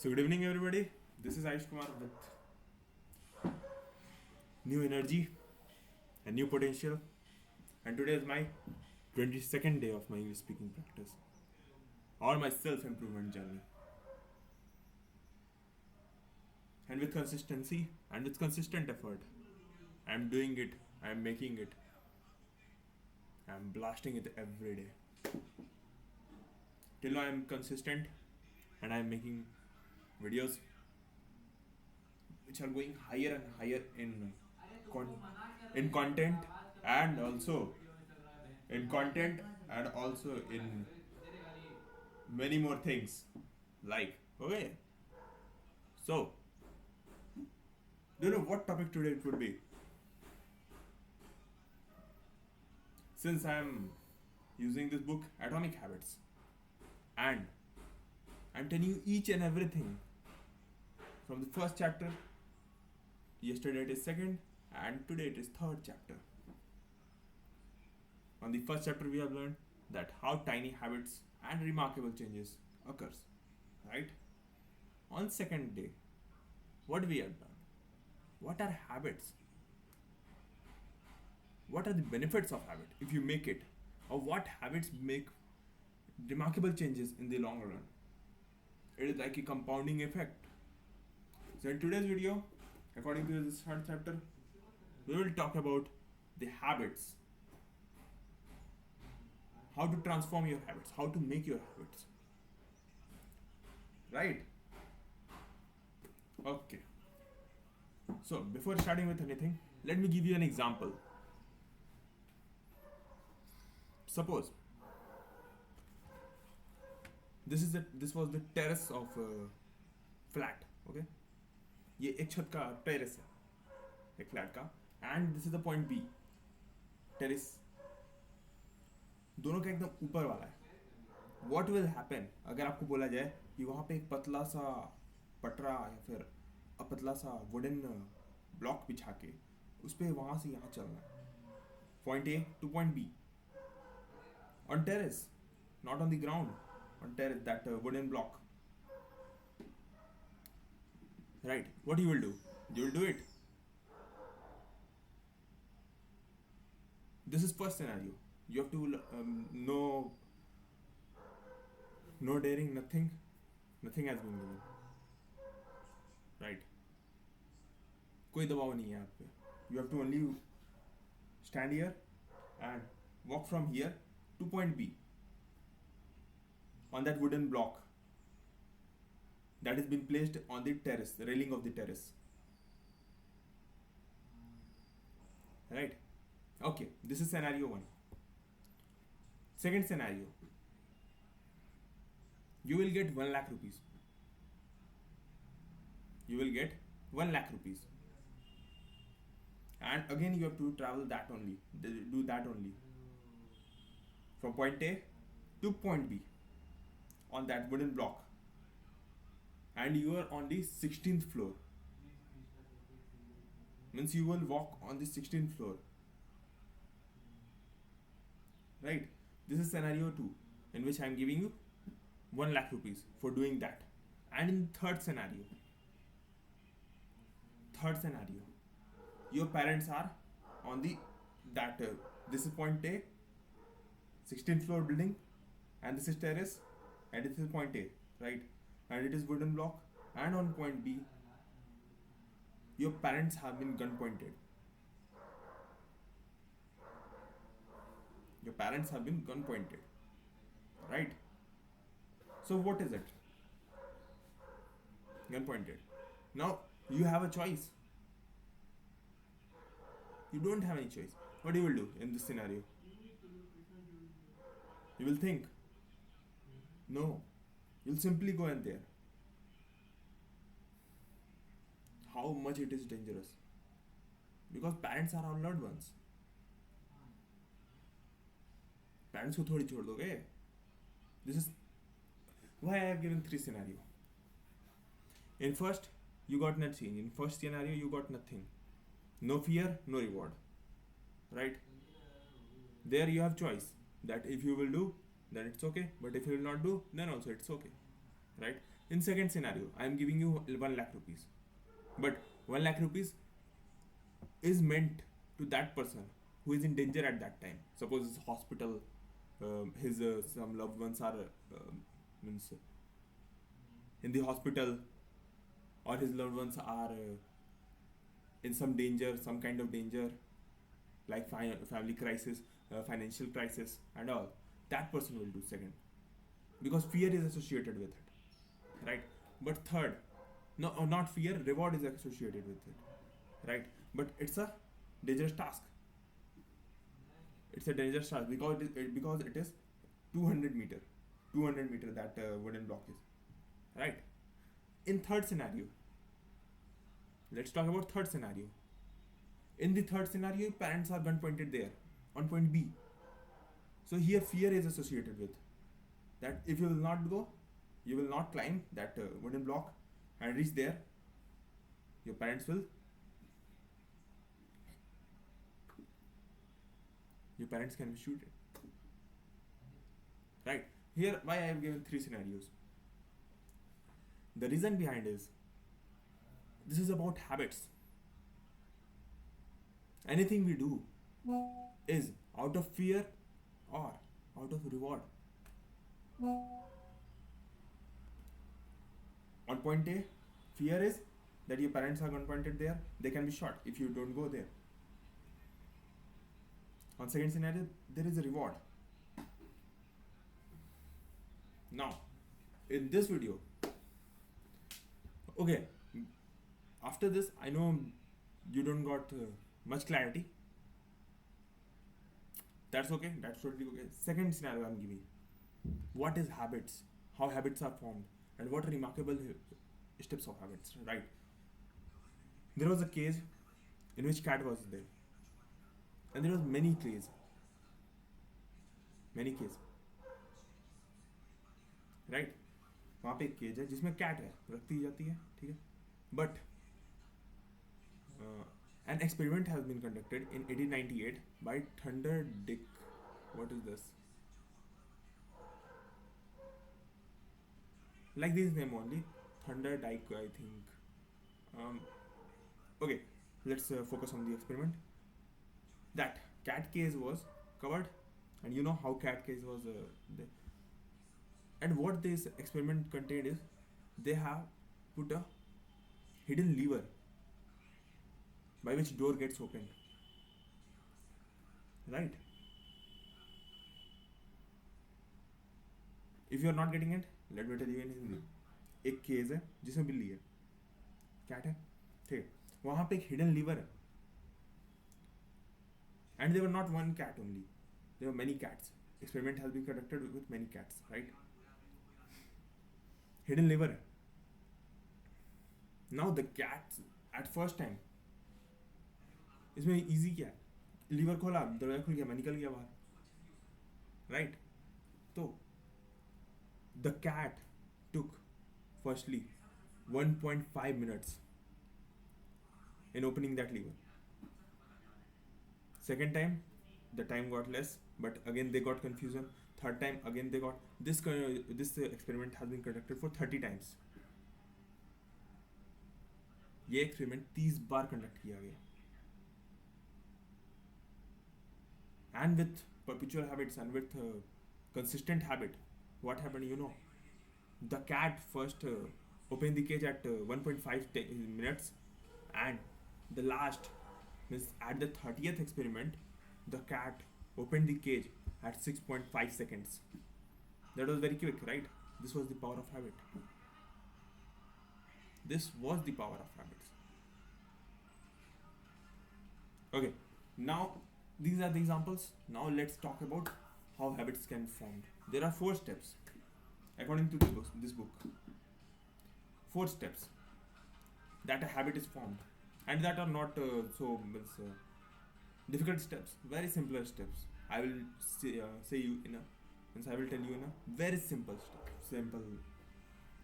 So good evening everybody. This is Aish Kumar with new energy and new potential. And today is my 22nd day of my English speaking practice or my self-improvement journey. And with consistency and with consistent effort, I'm doing it, I'm making it, I'm blasting it every day. Till now I'm consistent and I'm making videos which are going higher and higher con- in content and also in content and also in many more things like okay, so do you know what topic today it would be? Since I'm using this book Atomic Habits, and I'm telling you each and everything from the first chapter. Yesterday it is second and today it is third chapter. On the first chapter we have learned that how tiny habits and remarkable changes occurs, right? On second day, what we have done? What are habits? What are the benefits of habit if you make it? Or what habits make remarkable changes in the long run? It is like a compounding effect. So in today's video, according to this third chapter, we will talk about the habits. How to transform your habits, how to make your habits. Right? Okay. So before starting with anything, let me give you an example. Suppose this was the terrace of flat. Okay, ये एक छत का terrace है एक flat का, and this is the point B. Terrace दोनों का एकदम ऊपर वाला है. What will happen अगर आपको बोला जाए कि वहाँ पे एक पतला सा पटरा या फिर पतला सा वुडन ब्लॉक बिछा के उस पर वहाँ से यहाँ चलना है, point A to point B on terrace, not on the ground, on terrace, that wooden block. Right? What you will do? You will do it. This is first scenario. You have to no daring, nothing has been given. Right? कोई दबाव नहीं है आप पे. You have to only stand here and walk from here to point B on that wooden block that has been placed on the terrace, the railing of the terrace. Right? Okay, this is scenario 1. Second scenario, you will get 1 lakh rupees. You will get 1 lakh rupees. And again you have to travel that only, do that only. From point A to point B on that wooden block. And you are on the 16th floor. Means you will walk on the 16th floor. Right? This is scenario 2, in which I am giving you 1 lakh rupees for doing that. And in third scenario, your parents are on the that this is point A, 16th floor building, and this is terrace, and this is point A, right? And it is wooden block, and on point B, your parents have been gun pointed. Your parents have been gun pointed, right? So what is it? Gun pointed. Now you have a choice. You don't have any choice. What you will do in this scenario? You will think. No. You'll simply go in there. How much it is dangerous. Because parents are our loved ones. Parents को थोड़ी छोड़ दोगे. This is why I have given 3 scenarios. In first, you got nothing. In first scenario, you got nothing. No fear, no reward. Right? There you have choice. That if you will do, then it's okay. But if you will not do, then also it's okay. Right? In second scenario, I am giving you 1 lakh rupees, but 1 lakh rupees is meant to that person who is in danger at that time. Suppose it's hospital, his some loved ones are means in the hospital, or his loved ones are in some danger, some kind of danger, like family crisis, financial crisis, and all. That person will do second, because fear is associated with it, right? But third, no, not fear, reward is associated with it, right? But it's a dangerous task. It's a dangerous task because it is 200 meter, 200 meter that wooden block is, right? In third scenario, let's talk about third scenario. In the third scenario, parents are gun pointed there on point B. So here fear is associated with that. If you will not go, you will not climb that wooden block and reach there, your parents will your parents can be shooted, right? Here why I have given 3 scenarios. The reason behind is this is about habits. Anything we do is out of fear or out of reward. On point A, fear is that your parents are gun pointed there, they can be shot if you don't go there. On second scenario, there is a reward. Now, in this video, okay, after this, I know you don't got much clarity. That's okay, that's totally okay. Second scenario I'm giving. What is habits? How habits are formed? And what remarkable steps of habits, right? There was a case in which cat was there. And there was many cases. Right? वहाँ पे एक cage है जिसमें cat है, रखती जाती है, ठीक है? But an experiment has been conducted in 1898 by Thunder Dick. What is this? Like this name only, Thunder Dyke, I think. Okay, let's focus on the experiment. That cat case was covered, and you know how cat case was there. And what this experiment contained is they have put a hidden lever by which door gets opened, right? If you are not getting it, let me tell you in Hindi. एक case है जिसमें बिल्ली है, cat है, ठीक है? वहाँ पे एक हिडन लीवर है. And there were not one cat only, there were many cats. Experiment has been conducted with many cats, right? Hidden lever है. Now the cats at first time, इसमें easy क्या है? लीवर खोला, दरवाजा खुल गया, मैं निकल गया बाहर, right? तो the cat took firstly 1.5 minutes in opening that lever. Second time, the time got less, but again they got confusion. Third time, again they got this experiment has been conducted for 30 times. ये experiment 30 बार conduct किया गया. And with perpetual habits and with consistent habit, what happened, you know? The cat first opened the cage at 1.5 minutes, and the last means at the 30th experiment, the cat opened the cage at 6.5 seconds. That was very quick, right? This was the power of habit. This was the power of habits. Okay, now these are the examples. Now let's talk about how habits can be formed. There are 4 steps according to this book. 4 steps that a habit is formed, and that are not difficult steps, very simpler steps. I will say you in a means I will tell you in a very simple step.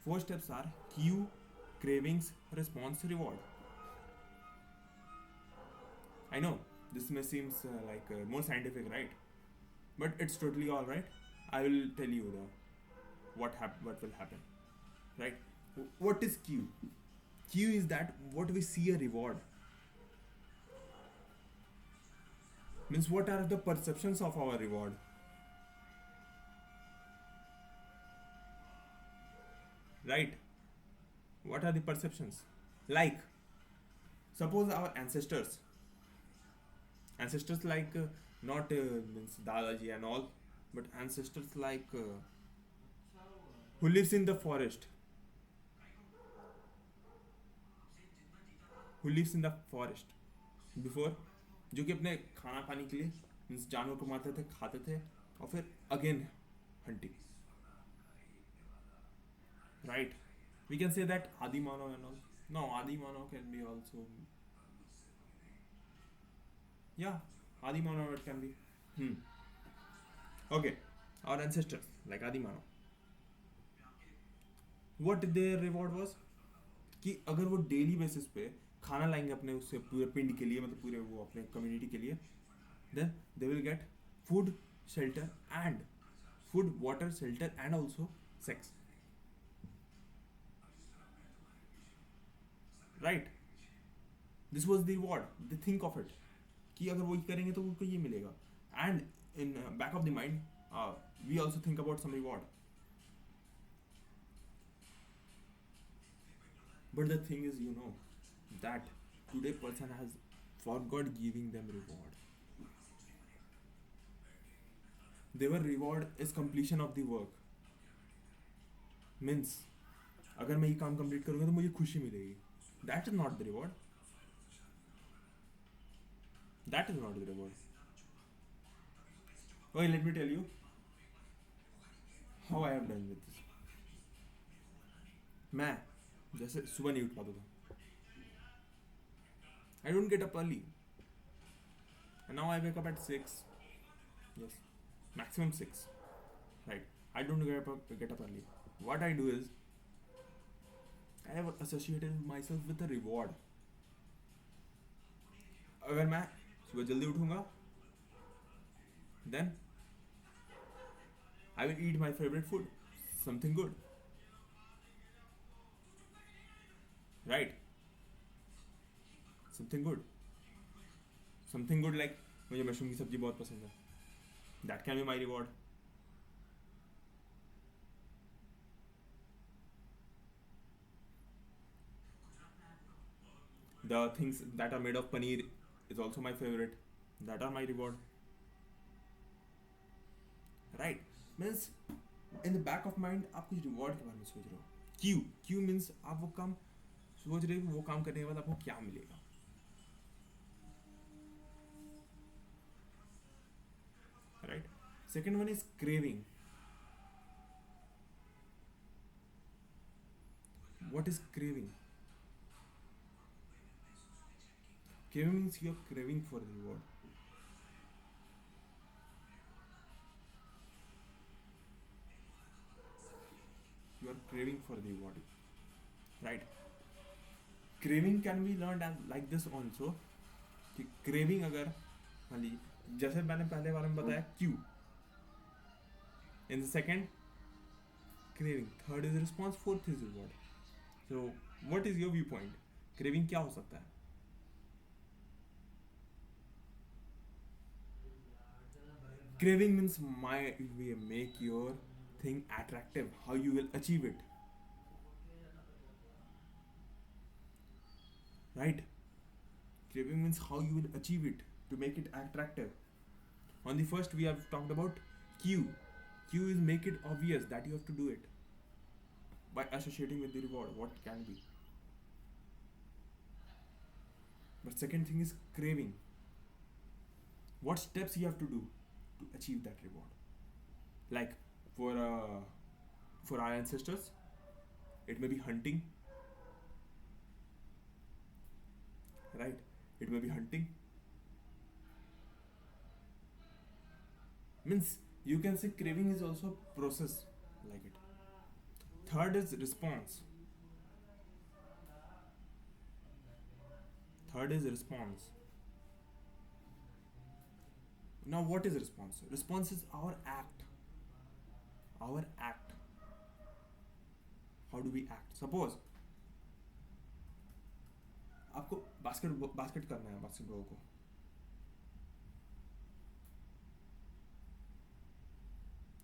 4 steps are cue, cravings, response, reward. I know this may seem like more scientific, right? But it's totally all right. I will tell you what will happen, right? What is Q? Q is that what we see a reward. Means what are the perceptions of our reward? Right? What are the perceptions? Like, suppose our ancestors like not means Dadaji and all, but ancestors like who lives in the forest, who lives in the forest before, जो कि अपने खाना पानी के लिए means जानवर को मारते थे, खाते थे, और फिर again hunting. Right? We can say that Adi Manav and all. No, Adi Manav can be also. Yeah, Adi Manav it can be. Hmm. Okay. Our ancestors, like Adi Manav. What their reward was? कि अगर वो daily basis पे खाना लाएंगे अपने उससे पूरे पिंड के लिए, मतलब पूरे वो अपने कम्युनिटी के लिए, then they will get food, shelter and food, water, shelter and also sex. Right? This was the reward. They think of it कि अगर वो करेंगे तो उनको ये मिलेगा. And in back of the mind, we also think about some reward. But the thing is, that today person has forgot giving them reward. Their reward is completion of the work. Means, अगर मैं ये काम complete करूँगा तो मुझे खुशी मिलेगी. That is not the reward. That is not the reward. Okay, let me tell you how I have done with this. मैं जैसे सुबह नहीं उठ पाता था. I don't get up early. And now I wake up at 6. Yes. Maximum 6. Right. I don't get up early. What I do is I have associated myself with a reward. अगर मैं सुबह जल्दी उठूंगा, then I will eat my favorite food, something good. Right? Something good. Something good like मुझे mushroom की सब्जी बहुत पसंद है. That can be my reward. The things that are made of paneer is also my favorite. That are my reward. Right? Means in the back of mind आप कुछ reward के बारे में सोच रहे हो. Q means आप वो काम सोच रहे हो, वो काम करने के बाद आपको क्या मिलेगा. Right? Second one is craving. What is craving? Craving means you are craving for the reward. You are craving for the reward. Right? Craving can be learned as like this also. कि craving अगर मान लीजिए जैसे मैंने पहले बार में बताया Q. In the second, craving. Third is response. Fourth is reward. So, what is your viewpoint? Craving क्या हो सकता है? Craving means we make your thing attractive. How you will achieve it. Right? Craving means how you will achieve it to make it attractive. On the first, we have talked about Q. Q is make it obvious that you have to do it by associating with the reward, what it can be. But second thing is craving. What steps you have to do to achieve that reward? Like for our ancestors, it may be hunting. Right? It may be hunting. Means you can say craving is also a process like it. Third is response. Third is response. Now what is response? Response is our act. Our act. How do we act? Suppose आपको basket करना है basketball को,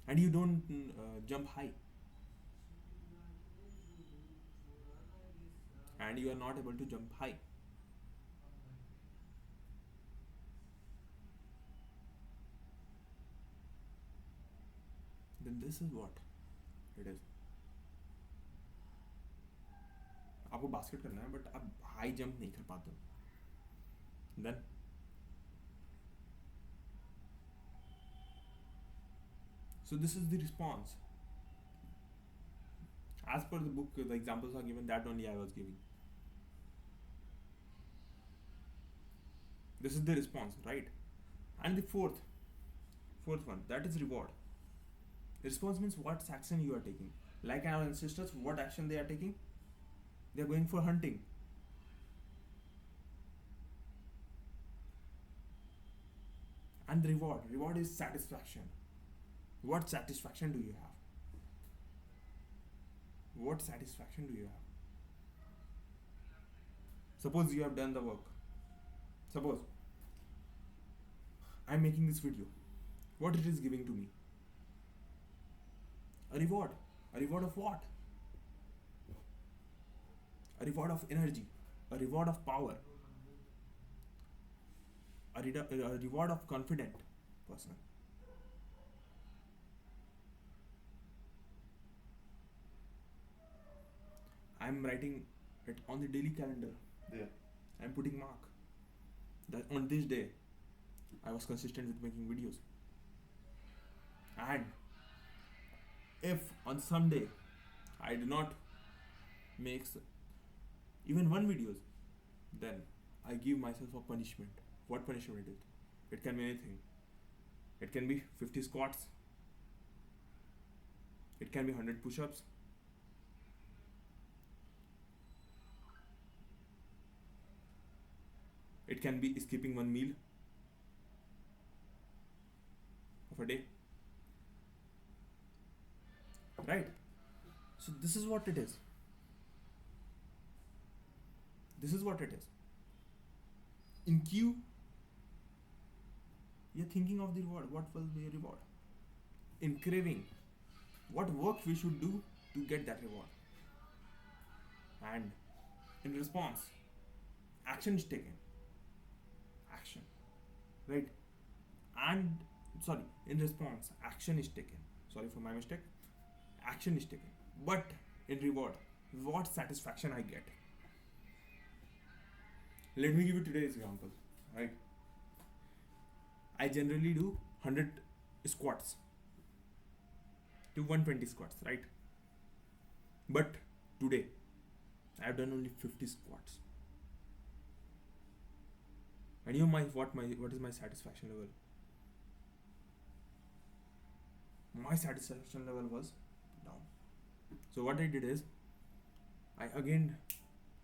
and you don't jump high, and you are not able to jump high. Then this is what it is. आपको basket करना है but आप high jump नहीं कर पाते हो. Then so this is the response. As per the book, the examples are given, that only I was giving. This is the response, right? And the fourth one, that is reward. Response means what action you are taking. Like our ancestors, what action they are taking? They are going for hunting. And the reward is satisfaction. What satisfaction do you have? What satisfaction do you have? Suppose you have done the work. Suppose I am making this video. What it is giving to me? A reward. A reward of what? A reward of energy. A reward of power. A reward of confident person. I am writing it on the daily calendar. There, I am putting mark that on this day I was consistent with making videos. And if on some day I do not make even one videos, then I give myself a punishment. What punishment it is? It can be anything. It can be 50 squats. It can be 100 push-ups. It can be skipping one meal of a day. Right? So this is what it is. This is what it is. In Q, you're thinking of the reward. What will be a reward? In craving, what work we should do to get that reward? And in response, action is taken. Action. Right? And in response, action is taken. Sorry for my mistake. Action is taken. But in reward, what satisfaction I get? Let me give you today's example. Right? I generally do 100 squats to 120 squats, right? But today, I have done only 50 squats. And you know what is my satisfaction level? My satisfaction level was down. So what I did is, I again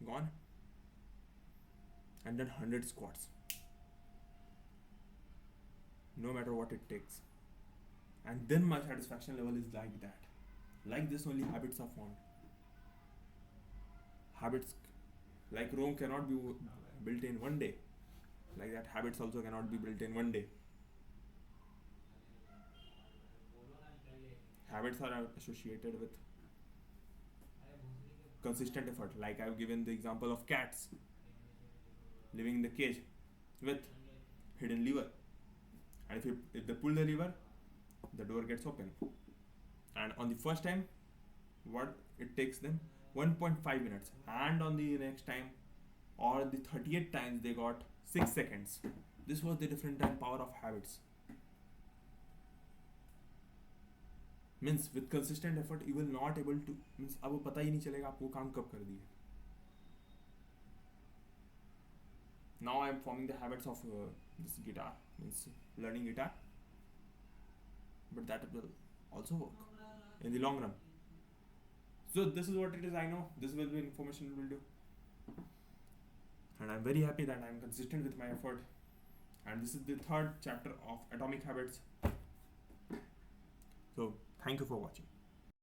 gone and done 100 squats. No matter what it takes. And then my satisfaction level is like that. Like this only habits are formed. Habits like Rome cannot be built in one day. Like that, habits also cannot be built in one day. Habits are associated with consistent effort. Like I've given the example of cats living in the cage with hidden lever. And if they pull the lever, the door gets open. And on the first time, what it takes them? 1.5 minutes. And on the next time, or the 38 times, they got 6 seconds. This was the different time power of habits. Means with consistent effort, you will not able to, means अब वो पता ही नहीं चलेगा आप वो काम कब कर दिए. Now I am forming the habits of this guitar, means learning guitar. But that will also work in the long run. So this is what it is. I know this will be information we will do. And I'm very happy that I'm consistent with my effort. And this is the third chapter of Atomic Habits. So thank you for watching.